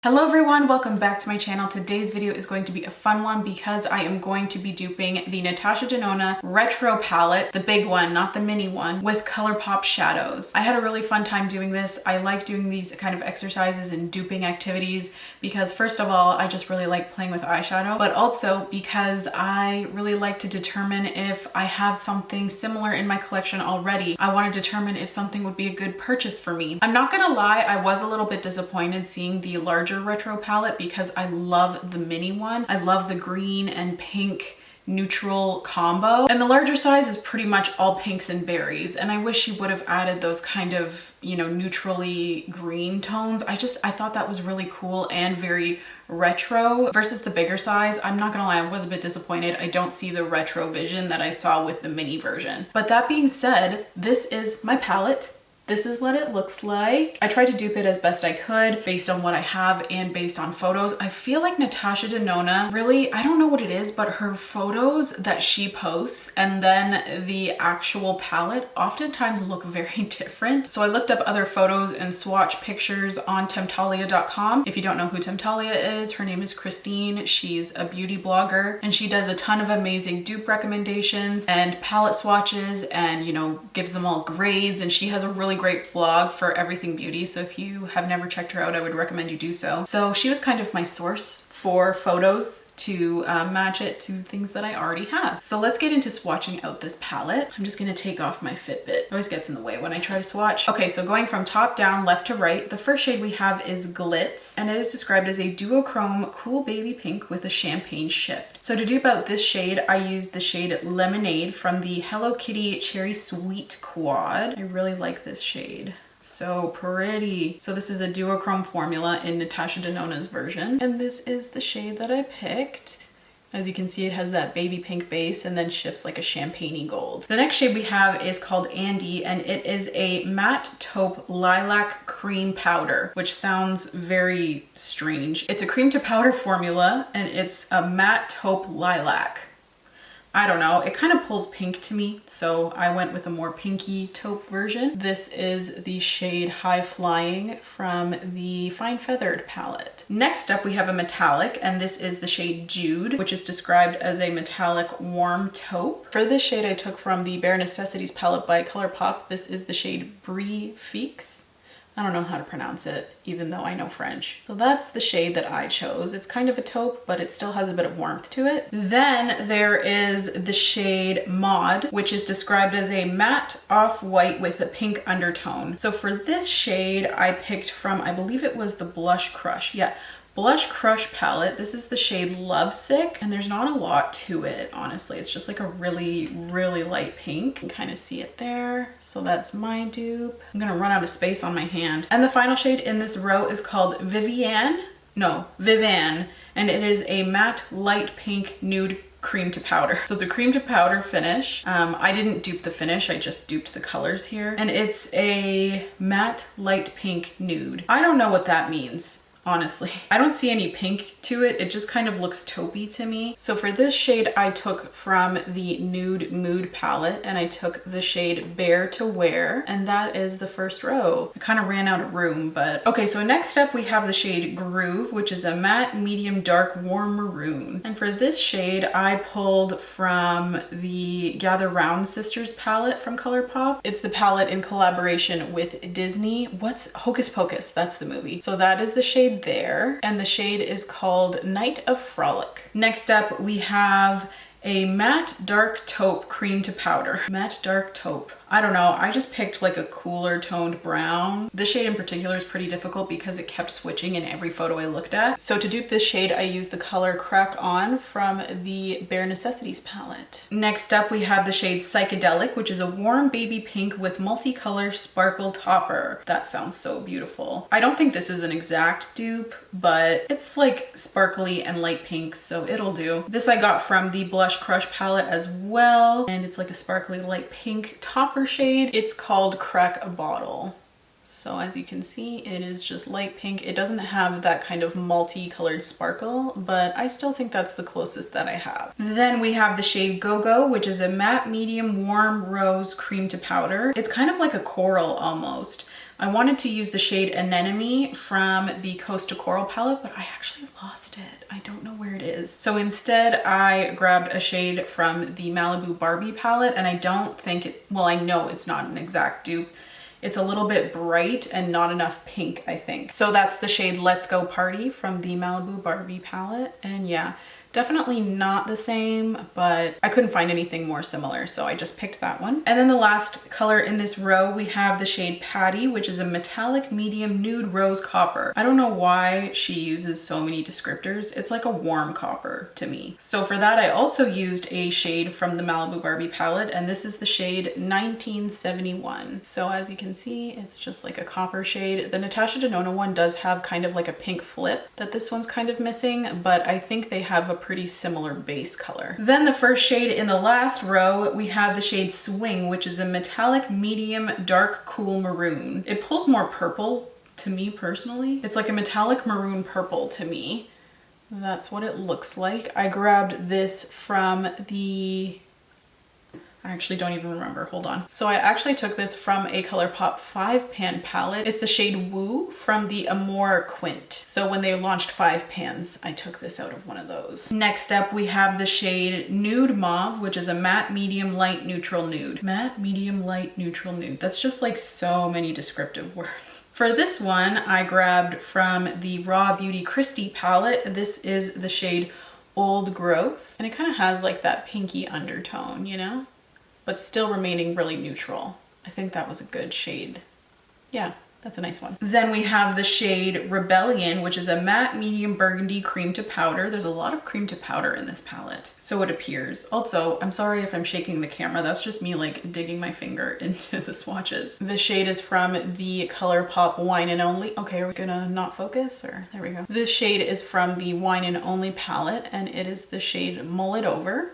Hello everyone, welcome back to my channel. Today's video is going to be a fun one because I am going to be duping the Natasha Denona Retro palette, the big one, not the mini one, with Colourpop shadows. I had a really fun time doing this. I like doing these kind of exercises and duping activities because first of all, I just really like playing with eyeshadow, but also because I really like to determine if I have something similar in my collection already. I want to determine if something would be a good purchase for me. I'm not gonna lie, I was a little bit disappointed seeing the larger retro palette because I love the mini one. I love the green and pink neutral combo, and the larger size is pretty much all pinks and berries, and I wish she would have added those kind of, you know, neutrally green tones. I thought that was really cool and very retro versus the bigger size. I'm not gonna lie, I was a bit disappointed. I don't see the retro vision that I saw with the mini version. But that being said, this is my palette. This is what it looks like. I tried to dupe it as best I could based on what I have and based on photos. I feel like Natasha Denona, really, I don't know what it is, but her photos that she posts and then the actual palette oftentimes look very different. So I looked up other photos and swatch pictures on Temptalia.com. If you don't know who Temptalia is, her name is Christine. She's a beauty blogger and she does a ton of amazing dupe recommendations and palette swatches and, you know, gives them all grades, and she has a really great blog for everything beauty, so if you have never checked her out, I would recommend you do so. So she was kind of my source for photos to match it to things that I already have. So let's get into swatching out this palette. I'm just gonna take off my Fitbit. It always gets in the way when I try to swatch. Okay, so going from top down, left to right, the first shade we have is Glitz, and it is described as a duochrome cool baby pink with a champagne shift. So to dupe out this shade, I used the shade Lemonade from the Hello Kitty Cherry Sweet Quad. I really like this shade. So pretty. So this is a duochrome formula in Natasha Denona's version, and this is the shade that I picked. As you can see, it has that baby pink base and then shifts like a champagne-y gold. The next shade we have is called Andy, and it is a matte taupe lilac cream powder, which sounds very strange. It's a cream to powder formula, and it's a matte taupe lilac. I don't know, it kind of pulls pink to me, so I went with a more pinky taupe version. This is the shade High Flying from the Fine Feathered palette. Next up we have a metallic, and this is the shade Jude, which is described as a metallic warm taupe. For this shade I took from the Bare Necessities palette by Colourpop. This is the shade Brie Fixe. I don't know how to pronounce it, even though I know French. So that's the shade that I chose. It's kind of a taupe, but it still has a bit of warmth to it. Then there is the shade Maud, which is described as a matte off-white with a pink undertone. So for this shade, I picked from, I believe it was the Blush Crush. Yeah. Blush Crush palette. This is the shade Lovesick, and there's not a lot to it, honestly. It's just like a really, really light pink. You can kind of see it there. So that's my dupe. I'm gonna run out of space on my hand. And the final shade in this row is called Vivian, and it is a matte light pink nude cream to powder. So it's a cream to powder finish. I didn't dupe the finish, I just duped the colors here. And it's a matte light pink nude. I don't know what that means. Honestly, I don't see any pink to it. It just kind of looks taupey to me. So for this shade, I took from the Nude Mauve palette, and I took the shade Bare to Wear, and that is the first row. I kind of ran out of room, but okay. So next up we have the shade Groove, which is a matte medium dark warm maroon. And for this shade, I pulled from the Gather Round Sisters palette from Colourpop. It's the palette in collaboration with Disney. What's Hocus Pocus? That's the movie. So that is the shade there, and the shade is called Night of Frolic. Next up we have a matte dark taupe cream to powder. Matte dark taupe. I don't know, I just picked like a cooler toned brown. This shade in particular is pretty difficult because it kept switching in every photo I looked at. So to dupe this shade, I used the color Crack On from the Bare Necessities palette. Next up, we have the shade Psychedelic, which is a warm baby pink with multicolor sparkle topper. That sounds so beautiful. I don't think this is an exact dupe, but it's like sparkly and light pink, so it'll do. This I got from the Blush Crush palette as well, and it's like a sparkly light pink topper shade. It's called Crack a Bottle. So as you can see, it is just light pink. It doesn't have that kind of multi-colored sparkle, but I still think that's the closest that I have. Then we have the shade Gogo, which is a matte medium warm rose cream to powder. It's kind of like a coral almost. I wanted to use the shade Anemone from the Coast to Coral palette, but I actually lost it. I don't know where it is. So instead I grabbed a shade from the Malibu Barbie palette, and I don't think it, well, I know it's not an exact dupe. It's a little bit bright and not enough pink, I think. So that's the shade Let's Go Party from the Malibu Barbie palette. And yeah, definitely not the same, but I couldn't find anything more similar, so I just picked that one. And then the last color in this row, we have the shade Patty, which is a metallic medium nude rose copper. I don't know why she uses so many descriptors. It's like a warm copper to me. So for that, I also used a shade from the Malibu Barbie palette, and this is the shade 1971. So as you can see, it's just like a copper shade. The Natasha Denona one does have kind of like a pink flip that this one's kind of missing, but I think they have a pretty similar base color. Then the first shade in the last row, we have the shade Swing, which is a metallic medium dark cool maroon. It pulls more purple to me personally. It's like a metallic maroon purple to me. That's what it looks like. I grabbed this from the, I actually don't even remember, hold on. So I actually took this from a Colourpop 5-pan palette. It's the shade Woo from the Amore Quint. So when they launched 5 pans, I took this out of one of those. Next up, we have the shade Nude Mauve, which is a matte medium light neutral nude. Matte medium light neutral nude. That's just like so many descriptive words. For this one, I grabbed from the Raw Beauty Christie palette. This is the shade Old Growth. And it kind of has like that pinky undertone, you know? But still remaining really neutral. I think that was a good shade. Yeah, that's a nice one. Then we have the shade Rebellion, which is a matte medium burgundy cream to powder. There's a lot of cream to powder in this palette, so it appears. Also, I'm sorry if I'm shaking the camera. That's just me like digging my finger into the swatches. The shade is from the Colourpop Wine and Only. Okay, are we gonna not focus, or there we go. This shade is from the Wine and Only palette, and it is the shade Mull It Over.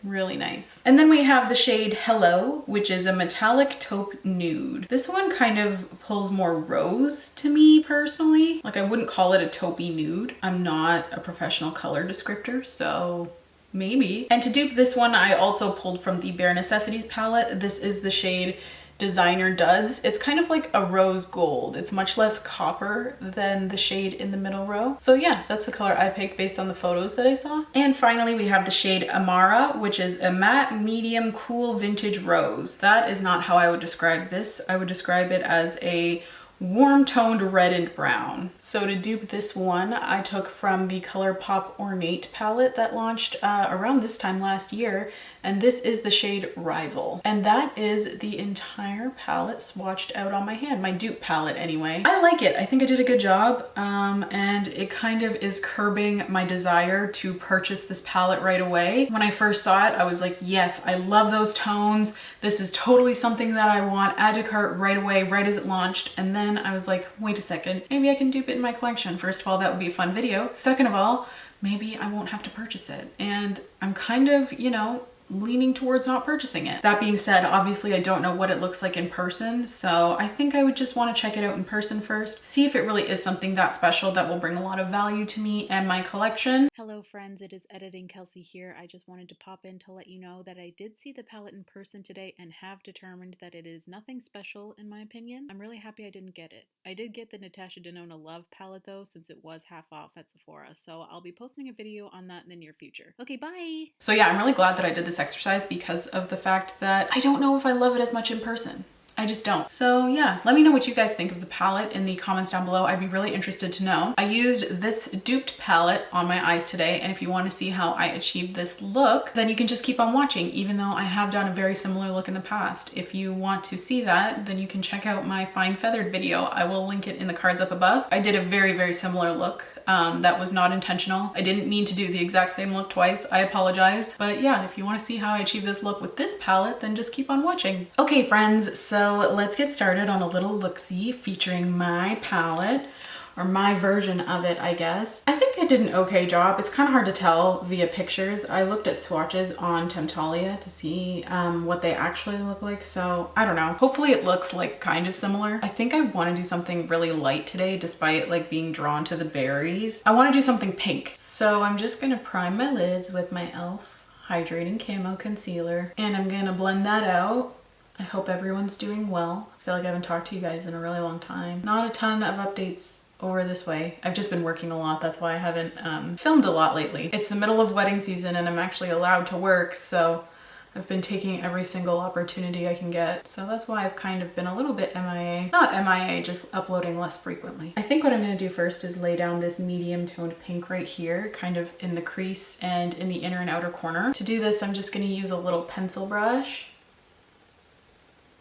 Really nice. And then we have the shade Hello, which is a metallic taupe nude. This one kind of pulls more rose to me personally. Like I wouldn't call it a taupey nude. I'm not a professional color descriptor, so maybe. And to dupe this one, I also pulled from the Bare Necessities palette. This is the shade Designer Duds. It's kind of like a rose gold. It's much less copper than the shade in the middle row. So yeah, that's the color I picked based on the photos that I saw. And finally, we have the shade Amara, which is a matte medium cool vintage rose. That is not how I would describe this. I would describe it as a warm toned red and brown. So to dupe this one, I took from the Colourpop Ornate palette that launched around this time last year, and this is the shade Rival. And that is the entire palette swatched out on my hand, my dupe palette anyway. I like it. I think I did a good job, and it kind of is curbing my desire to purchase this palette right away. When I first saw it, I was like, yes, I love those tones. This is totally something that I want. Add to cart right away, right as it launched. And then I was like, wait a second, maybe I can dupe it in my collection. First of all, that would be a fun video. Second of all, maybe I won't have to purchase it. And I'm kind of, you know, leaning towards not purchasing it. That being said, obviously I don't know what it looks like in person, so I think I would just want to check it out in person first, see if it really is something that special that will bring a lot of value to me and my collection. Hello friends, it is Editing Kelsey here. I just wanted to pop in to let you know that I did see the palette in person today and have determined that it is nothing special in my opinion. I'm really happy I didn't get it. I did get the Natasha Denona Love palette though, since it was half off at Sephora, so I'll be posting a video on that in the near future. Okay, bye! So yeah, I'm really glad that I did this exercise because of the fact that I don't know if I love it as much in person. I just don't. So yeah, let me know what you guys think of the palette in the comments down below. I'd be really interested to know. I used this duped palette on my eyes today, and if you want to see how I achieved this look, then you can just keep on watching, even though I have done a very similar look in the past. If you want to see that, then you can check out my fine feathered video. I will link it in the cards up above. I did a very, very similar look. That was not intentional. I didn't mean to do the exact same look twice. I apologize. But yeah, if you want to see how I achieved this look with this palette, then just keep on watching. Okay friends, so let's get started on a little look-see featuring my palette, or my version of it, I guess. I think I did an okay job. It's kind of hard to tell via pictures. I looked at swatches on Natalia to see what they actually look like. So I don't know. Hopefully it looks like kind of similar. I think I want to do something really light today despite like being drawn to the berries. I want to do something pink. So I'm just going to prime my lids with my e.l.f. Hydrating Camo Concealer and I'm going to blend that out. I hope everyone's doing well. I feel like I haven't talked to you guys in a really long time. Not a ton of updates over this way. I've just been working a lot. That's why I haven't filmed a lot lately. It's the middle of wedding season and I'm actually allowed to work. So I've been taking every single opportunity I can get. So that's why I've kind of been a little bit MIA. Not MIA, just uploading less frequently. I think what I'm gonna do first is lay down this medium toned pink right here, kind of in the crease and in the inner and outer corner. To do this, I'm just gonna use a little pencil brush.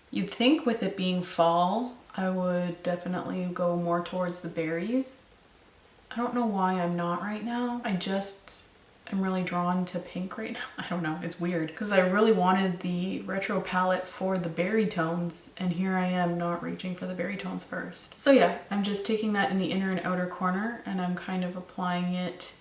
You'd think with it being fall, I would definitely go more towards the berries. I don't know why I'm not right now. I just am really drawn to pink right now. I don't know, it's weird because I really wanted the retro palette for the berry tones and here I am not reaching for the berry tones first. So yeah, I'm just taking that in the inner and outer corner and I'm kind of applying it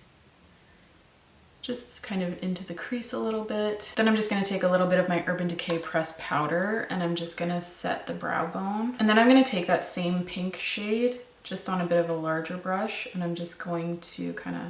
just kind of into the crease a little bit. Then I'm just gonna take a little bit of my Urban Decay pressed powder and I'm just gonna set the brow bone. And then I'm gonna take that same pink shade just on a bit of a larger brush and I'm just going to kind of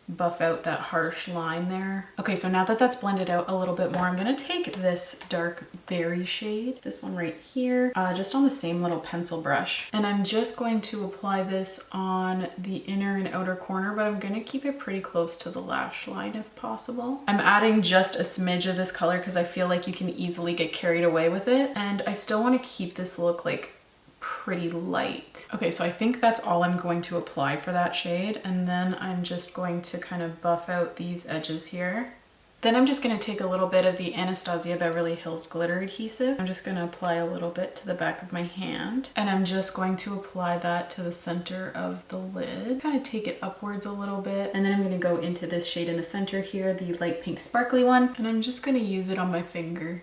buff out that harsh line there. Okay, so now that that's blended out a little bit more, I'm gonna take this dark berry shade, this one right here, just on the same little pencil brush. And I'm just going to apply this on the inner and outer corner, but I'm gonna keep it pretty close to the lash line if possible. I'm adding just a smidge of this color because I feel like you can easily get carried away with it. And I still wanna keep this look like pretty light. Okay, so I think that's all I'm going to apply for that shade. And then I'm just going to kind of buff out these edges here. Then I'm just going to take a little bit of the Anastasia Beverly Hills Glitter Adhesive. I'm just going to apply a little bit to the back of my hand. And I'm just going to apply that to the center of the lid. Kind of take it upwards a little bit. And then I'm going to go into this shade in the center here, the light pink sparkly one. And I'm just going to use it on my finger,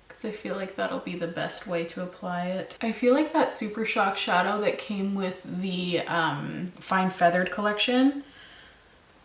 because I feel like that'll be the best way to apply it. I feel like that Super Shock shadow that came with the Fine Feathered collection,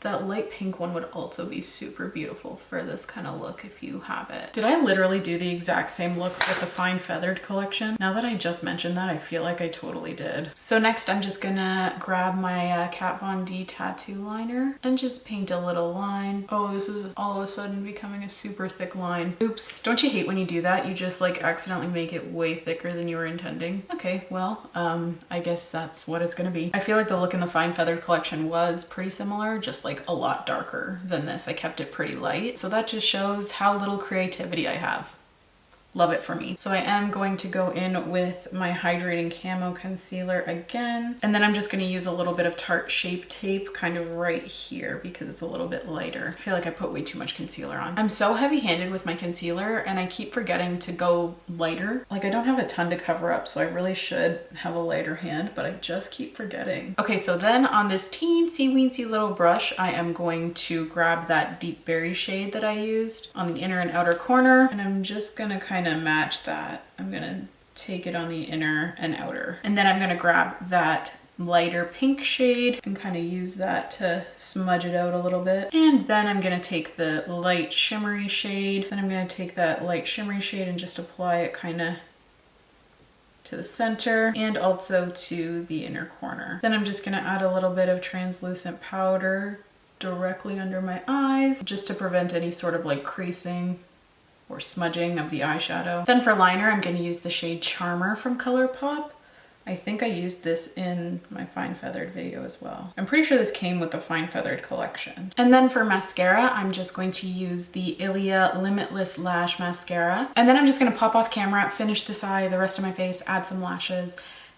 that light pink one would also be super beautiful for this kind of look if you have it. Did I literally do the exact same look with the Fine Feathered collection? Now that I just mentioned that, I feel like I totally did. So next I'm just gonna grab my Kat Von D tattoo liner and just paint a little line. Oh, this is all of a sudden becoming a super thick line. Oops, don't you hate when you do that? You just like accidentally make it way thicker than you were intending. Okay, well, I guess that's what it's gonna be. I feel like the look in the Fine Feathered collection was pretty similar, just like a lot darker than this. I kept it pretty light. So that just shows how little creativity I have. Love it for me. So I am going to go in with my Hydrating Camo Concealer again. And then I'm just going to use a little bit of Tarte Shape Tape kind of right here because it's a little bit lighter. I feel like I put way too much concealer on. I'm so heavy-handed with my concealer and I keep forgetting to go lighter. Like I don't have a ton to cover up, so I really should have a lighter hand, but I just keep forgetting. Okay, so then on this teensy weensy little brush, I am going to grab that deep berry shade that I used on the inner and outer corner. And I'm just gonna kind of match that. I'm gonna take it on the inner and outer. And then I'm gonna grab that lighter pink shade and kind of use that to smudge it out a little bit. And then I'm gonna take the light shimmery shade. Then I'm gonna take that light shimmery shade and just apply it kind of to the center and also to the inner corner. Then I'm just gonna add a little bit of translucent powder directly under my eyes just to prevent any sort of like creasing or smudging of the eyeshadow. Then for liner, I'm going to use the shade Charmer from Colourpop. I think I used this in my Fine Feathered video as well. I'm pretty sure this came with the Fine Feathered collection. And then for mascara, I'm just going to use the Ilia Limitless Lash Mascara. And then I'm just going to pop off camera, finish this eye, the rest of my face, add some lashes.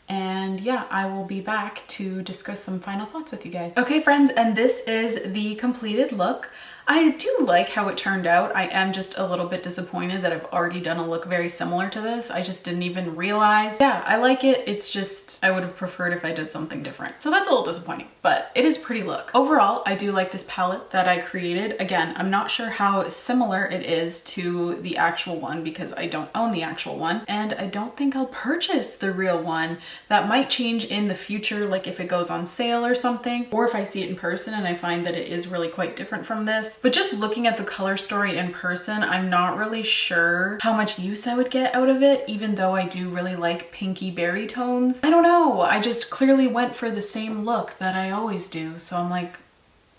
And yeah, I will be back to discuss some final thoughts with you guys. Okay friends, and this is the completed look. I do like how it turned out. I am just a little bit disappointed that I've already done a look very similar to this. I just didn't even realize. Yeah, I like it. It's just, I would have preferred if I did something different. So that's a little disappointing, but it is a pretty look. Overall, I do like this palette that I created. Again, I'm not sure how similar it is to the actual one because I don't own the actual one and I don't think I'll purchase the real one. That might change in the future, like if it goes on sale or something, or if I see it in person and I find that it is really quite different from this. But just looking at the color story in person, I'm not really sure how much use I would get out of it, even though I do really like pinky berry tones. I don't know, I just clearly went for the same look that I always do. So I'm like,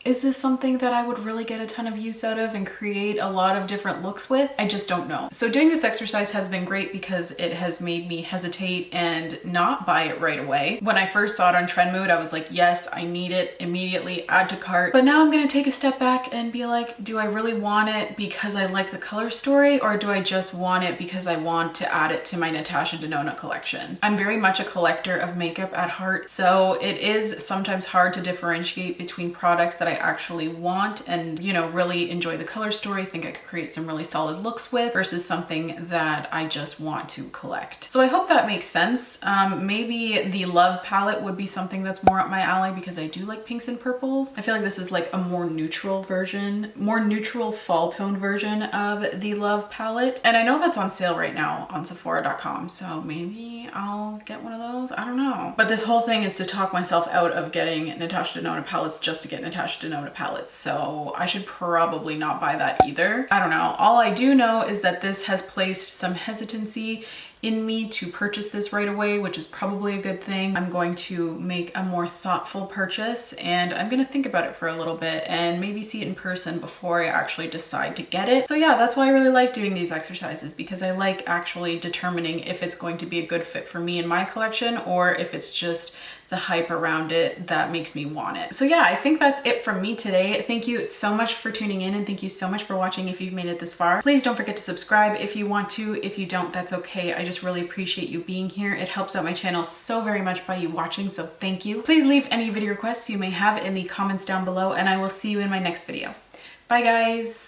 is this something that I would really get a ton of use out of and create a lot of different looks with? I just don't know. So doing this exercise has been great because it has made me hesitate and not buy it right away. When I first saw it on Trend Mood, I was like, yes, I need it immediately, add to cart. But now I'm gonna take a step back and be like, do I really want it because I like the color story, or do I just want it because I want to add it to my Natasha Denona collection? I'm very much a collector of makeup at heart, so it is sometimes hard to differentiate between products that I actually want and, you know, really enjoy the color story, think I could create some really solid looks with, versus something that I just want to collect. So I hope that makes sense. Maybe the Love palette would be something that's more up my alley because I do like pinks and purples. I feel like this is like a more neutral version, more neutral fall tone version of the Love palette. And I know that's on sale right now on Sephora.com, so maybe I'll get one of those. I don't know. But this whole thing is to talk myself out of getting Natasha Denona palettes just to get Natasha Denona palettes, so I should probably not buy that either. I don't know. All I do know is that this has placed some hesitancy in me to purchase this right away, which is probably a good thing. I'm going to make a more thoughtful purchase and I'm gonna think about it for a little bit and maybe see it in person before I actually decide to get it. So yeah, that's why I really like doing these exercises, because I like actually determining if it's going to be a good fit for me in my collection or if it's just the hype around it that makes me want it. So yeah, I think that's it from me today. Thank you so much for tuning in and thank you so much for watching if you've made it this far. Please don't forget to subscribe if you want to. If you don't, that's okay. I just really appreciate you being here. It helps out my channel so very much by you watching, so thank you. Please leave any video requests you may have in the comments down below and I will see you in my next video. Bye guys!